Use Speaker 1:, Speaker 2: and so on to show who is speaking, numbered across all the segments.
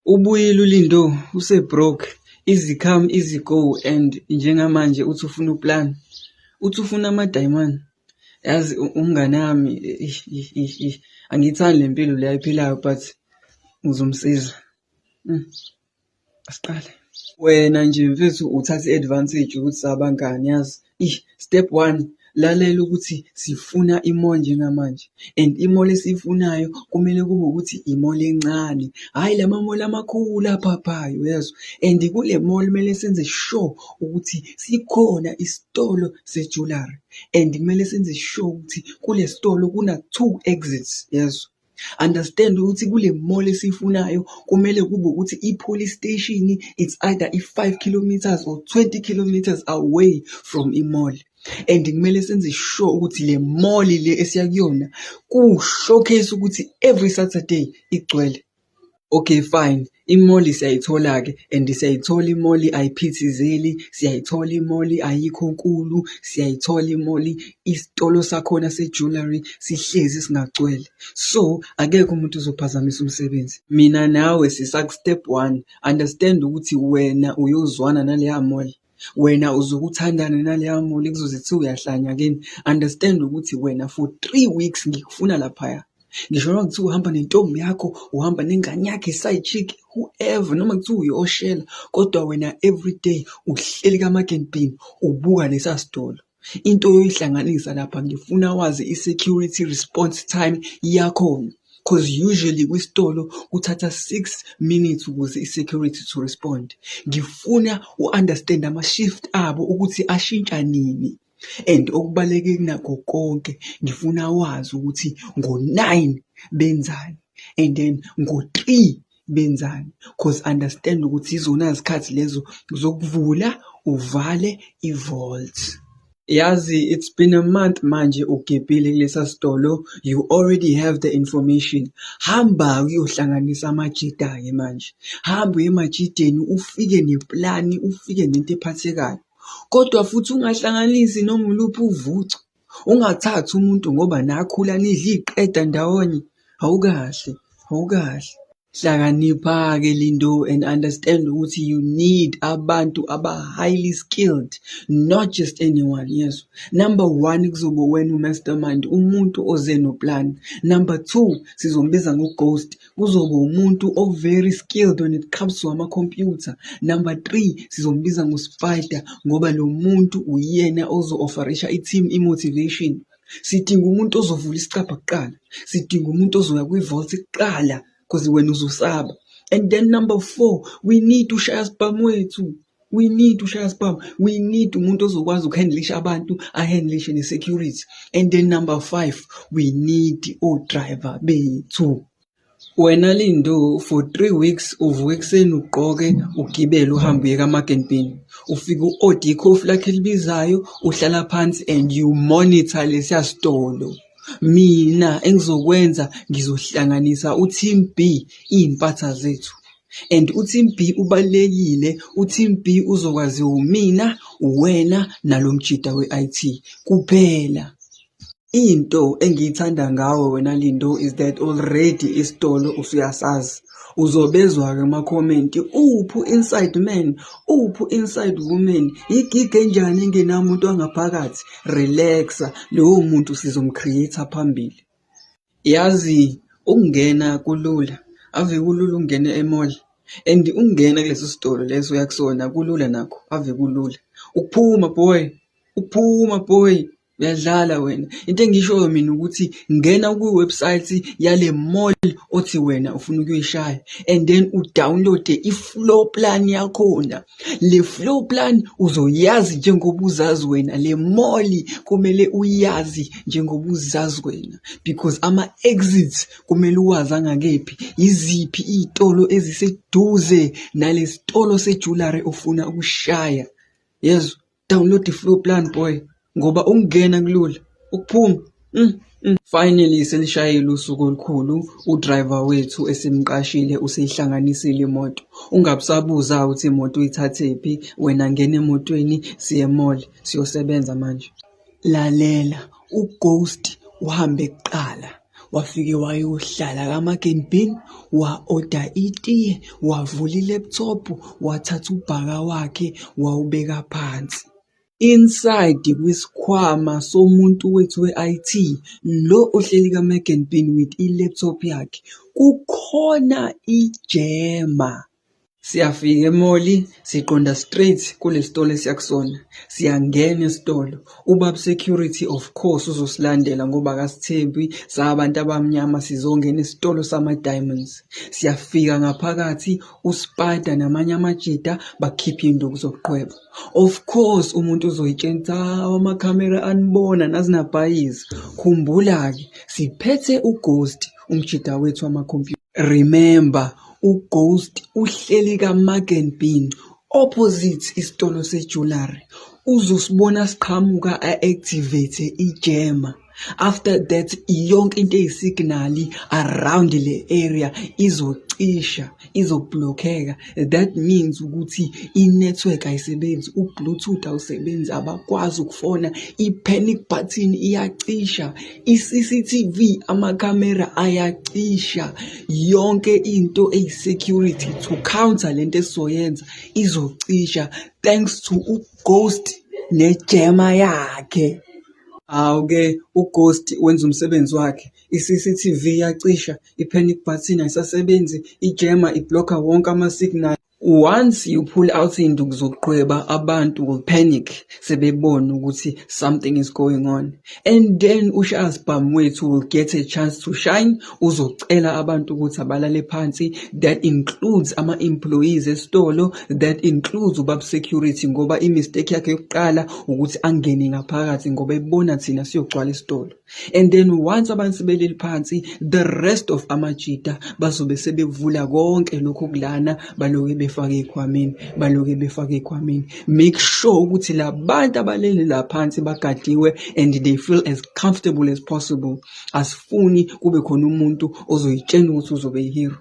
Speaker 1: Ubuyile uLindo use-broke, easy come easy go and njengamanje uthi ufuna uplan, uthi ufuna amadayimani. Yazi umngane wami angiyithandi le mpilo le ayiphilayo but ngizomsiza. Asiqale. Wena nje mfethu uthatha i-advantage ukuthi sabangani yazi. Step 1, lalela ukuthi sifuna i-mall njengamanje and i-mall esiyifunayo kumele kube ukuthi i-mall encane, hhayi lama mall amakhulu aphaphayo uyezwa. And kule mall kumele senze sure ukuthi sikhona isitolo se-jewelry and kumele senze sure ukuthi kule sitolo kuna-2 exits yezwa. Understand ukuthi kule mall esifunayo kumele kube ukuthi i-police station it's either 5 kilometers or 20 kilometers away from i-mall. And kumele senze sure ukuthi le mall le esiya kuyona ku-showcase ukuthi every Saturday igcwele. Okay fine, i-mall siyayithola-ke and siyayithola i-mall ayiphithizeli, siyayithola i-mall ayikho nkulu, siyayithola i-mall isitolo sakhona se-jewelry sihlezi singagcwele. So akekho umuntu uzophazamisa umsebenzi. Mina nawe sisaku-step 1, understand ukuthi wena uyozwana naleya mall. Wena uzokuthandana naleya mall kuzoze kuthiwa uyahlanya kini. Understand ukuthi wena for 3 weeks ngikufuna laphaya. Ngisho noma kuthiwa uhamba nentombi yakho, uhamba nengane yakho, i-side chick, whoever, noma kuthiwa uyi-Oshela, kodwa wena everyday uhleli kaMagenbin ubuka lesa sitolo. Into yoyihlanganisa lapha ngifuna wazi i-security response time yakhona. Because usually kwisitolo kuthatha 6 minutes ukuze i-security to respond. Ngifuna u-understand ama-shift abo ukuthi ashintsha nini. And okubaluleke kunakho konke ngifuna wazi ukuthi ngo-9 benzani and then ngo-3 benzani. Because understand ukuthi izona izikhathi lezo zokuvula uvale i-vault. Yazi it's been a month manje ugebhile kulesa sitolo, you already have the information. Hamba uyohlanganisa amajita-ke manje. Hamba uye emajideni ufike neplani, ufike nento ephathekayo. Kodwa futhi ungahlanganisi noma uluphi uvuco. Ungathathi umuntu ngoba nakhula nidla iqeda ndawonye. Awukahle, awukahle. Hlakanipha-ke Lindo and understand ukuthi you need abantu aba-highly skilled, not just anyone, yes. Number 1 kuzobe wena u-mastermind, umuntu oze noplan. Number 2 sizombiza ngo-ghost, kuzobe umuntu o-very skilled when it comes to ama-computer. Number 3 sizombiza ngo-spider ngoba lo muntu uyena ozo-offerisha i-team i-motivation. Sidinga umuntu ozovula isicabha kuqala, sidinga umuntu ozoya kwi-vault kuqala because wena uzosaba. And then number 4, we need ushaya spam wethu. We need ushaya spam. We need umuntu ozokwazi ukuhandlisha abantu, ahandlishe ne-security. And then number 5, we need o-driver bethu. Wena Lindo for 3 weeks uvuka ekuseni ugqoke ugibele uhambe uye kaMagenbin. Ufika u-order ikhofi lakhe elibizayo, uhlala phansi and you monitor lesiya sitolo. Mina engizokwenza ngizohlanganisa u-team B iy'mpatha zethu. And u-team B ubalekile, u-team B uzokwazi umina, uwena nalo mjida we-IT kuphela. Into engiyithanda ngawe wena Lindo is that already isitolo usuyasazi. Uzobezwa-ke ama-comment, uphu inside man, uphu inside woman, igig enjani engenamuntu wangaphakathi. Relaxa, lowo muntu sizomcreate phambili. Yazi ukungena kulula, ave kulula ungena e-mall. And ungena kuleso sitolo leso yakusona kulula nakho, ave kulula. Ukuphuma boy, uyadlala wena. Into engishoyo mina ukuthi ngena kwi-website yale mall othi wena ufuna ukuyishaya and then udownload i-floor plan yakhona. Le floor plan uzoyazi njengoba uzazi wena, le mall kumele uyazi njengoba uzazi wena because ama-exits kumele uwazi angakephi, iziphi iy'tolo eziseduze nale sitolo se-jewelry ofuna ukushaya. Yes, download i-floor plan boy. Ngoba ungena kulula, ukuphuma. Finally selishayile usuku olukhulu, udriver wethu esimqashile useyihlanganisile imoto. Ungabusabuza ukuthi imoto uyithathephi, wena ngena emotweni siye mall, siyosebenza manje. Lalela, u-ghost uhambe kuqala. wafike wayohlala ka-Mugg & Bean, wa-order itiye, wavula i-laptop, wathatha ubhaka wakhe, wawubeka phansi. Inside kwisikhwama somuntu wethu we-IT, lo ohleli ka-Mugg & Bean with i-laptop yakhe, kukhona ijema. Siyafika emoli, siqonda straight kule sitolo esiya kusona. Siyangena esitolo. Ubaba security of course uzosilandela ngoba akasithembi sabantu abamnyama sizongena esitolo sama-diamonds. Siyafika ngaphakathi, uSpider namanye amajida bakhipha iy'nduku zokuqhweba. Of course umuntu uzoyitshela ukuthi amakhamera anibona nazinabhayizi. Khumbula-ke siphethe uGhost, umjida wethu wamakhompyutha. Remember, uGhost uhleli ka-Mugg & Bean opposite isitolo sejewelry. Uzosibona siqhamuka a-activate ijema. After that yonke into eyisignal around le area izocisha, izoblockeka. That means ukuthi i-network ayisebenzi, u-Bluetooth awusebenzi, abakwazi ukufona, i-panic button iyacisha, i-CCTV amakhamera ayacisha, yonke into eyi-security to counter lento esizoyenza izocisha thanks to uGhost nejema yakhe. Awu-ke uGhost wenza umsebenzi wakhe, i-CCTV iyacisha, i-panic button ayisasebenzi, ijema iblokha wonke ama-signal. Once you pull out iy'nduku zokuqhweba, abantu will panic sebebona ukuthi something is going on. And then uShazbam wethu will get a chance to shine. Uzocela abantu ukuthi abalale phansi. That includes ama-employees esitolo, that includes ubaba security ngoba i-mistake yakhe yokuqala ukuthi angene ngaphakathi ngoba ebona thina siyogcwala esitolo. And then once abantu sebelele phansi, the rest of amajida bazobe sebevula konke lokhu kulana baloke befake ekhwameni. Make sure ukuthi labantu abalele la phansi bagadiwe and they feel as comfortable as possible. Asifuni kube khona umuntu ozoyitshela ukuthi uzobe yihero.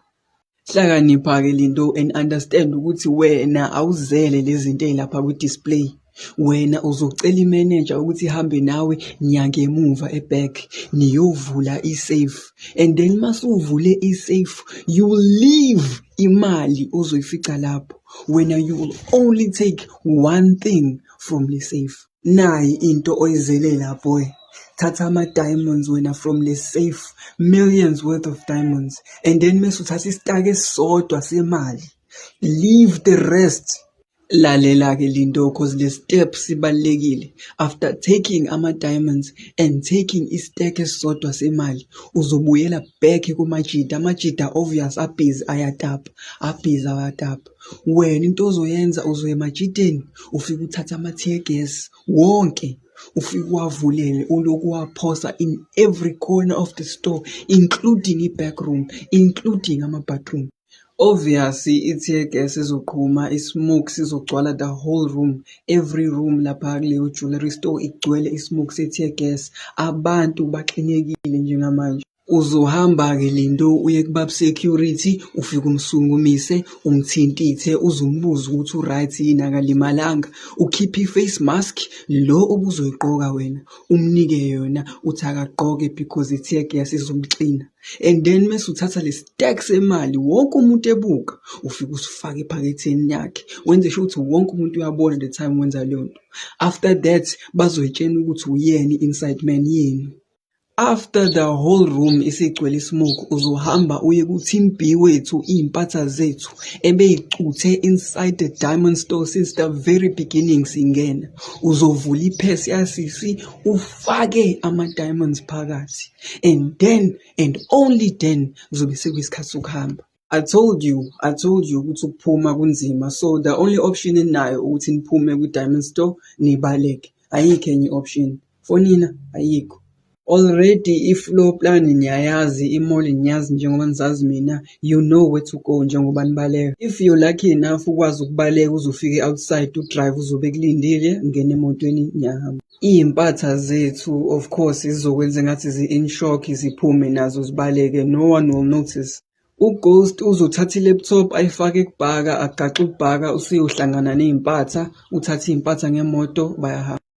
Speaker 1: Hlakanipha-ke linto and understand ukuthi wena awuzele lezi zinto ezilapha kwi-display. Wena uzocela imanager ukuthi ihambe nawe nyaka emuva eback niyovula i-safe, and then masuvule i-safe you will leave imali ozoyifica lapho. Wena you will only take one thing from the safe. Nayi into oyizele lapho we. Thatha ama-diamonds wena from the safe, millions worth of diamonds, and then mesuthatha isitaki esisodwa semali. Leave the rest. Lalela-ke linto cause le step sibalekile. After taking ama-diamonds and taking isiteki esisodwa semali, uzobuyela back kumajida. Amajida obvious abhizi ayatapa. Wena into ozoyenza uzoya emajideni, ufike uthatha ama-tear gas wonke, ufike uwavulele, uloku waphosa in every corner of the store, including i-back room, including ama-bathroom. Obviously i-tear gas izoqhuma, i-smoke sizogcwala the whole room, every room lapha kuleyo jewelry store igcwele i-smoke se-tear gas. Abantu baxinekile njengamanje. Uzohamba-ke linto uye kubaba security, ufike umsungumise, umthintithe, uzumbuze ukuthi u-right yini akalimalanga, ukhiphe i-face mask lo obuzoyiqoka wena, umnike yona uthi akaqoke because i-tear gas izomxina. And then mesuthatha le stack semali wonke umuntu ebuka, ufike usifake ephaketheni yakhe, wenze sure ukuthi wonke umuntu uyabona the time wenza leyo nto. After that bazoyitshena ukuthi uyena inside man yini. After the whole room isigcwele smoke, uzohamba uye ku-Team B wethu, iy'mpatha zethu ebeyicuthe inside the diamond store since the very beginning singena. Uzovula iphesi yasisi, ufake ama-diamonds phakathi, and then and only then kuzobe sekuyisikhathi sokuhamba. I told you ukuthi ukuphuma kunzima, so the only option eninayo ukuthi niphume kwi-diamond store nibaleke. Ayikho enye option for nina, ayikho. Already i-floor plan niyayazi, imall niyazi njengoba nizazi mina, you know where to go njengoba nibaleka. If you're lucky enough ukwazi ukubaleka uzofike outside, udrive uzobe kulindile, ngene emotweni niyahamba. Iy'mpatha zethu of course zizokwenza ngathi zi-in shock, ziphume nazo zibaleke, no one will notice. uGhost uzothatha i-laptop ayifake kubhaka, agaxe ubhaka usiyohlangana ney'mpatha, uthathe iy'mpatha ngemoto bayahamba.